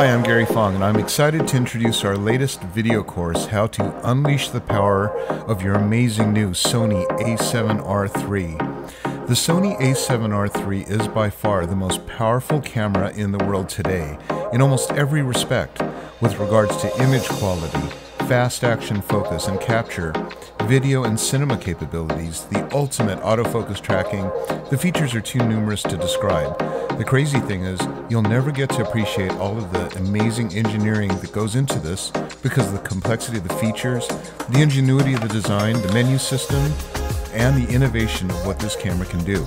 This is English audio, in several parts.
Hi, I'm Gary Fong, and I'm excited to introduce our latest video course, How to Unleash the Power of Your Amazing New Sony a7R III. The Sony a7R III is by far the most powerful camera in the world today, in almost every respect, with regards to image quality, fast action focus and capture, video and cinema capabilities, the ultimate autofocus tracking. The features are too numerous to describe. The crazy thing is, you'll never get to appreciate all of the amazing engineering that goes into this because of the complexity of the features, the ingenuity of the design, the menu system, and the innovation of what this camera can do.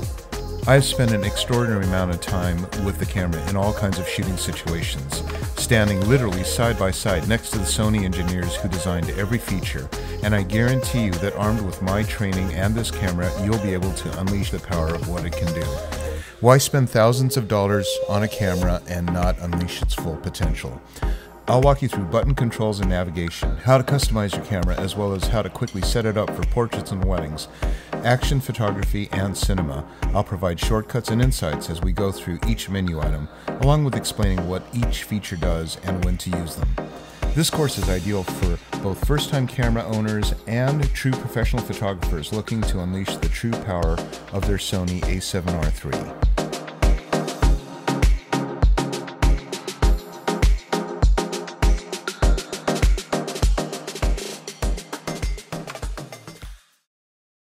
I've spent an extraordinary amount of time with the camera in all kinds of shooting situations, standing literally side by side next to the Sony engineers who designed every feature, and I guarantee you that armed with my training and this camera, you'll be able to unleash the power of what it can do. Why spend thousands of dollars on a camera and not unleash its full potential? I'll walk you through button controls and navigation, how to customize your camera, as well as how to quickly set it up for portraits and weddings, action photography, and cinema. I'll provide shortcuts and insights as we go through each menu item, along with explaining what each feature does and when to use them. This course is ideal for both first-time camera owners and true professional photographers looking to unleash the true power of their Sony a7R III.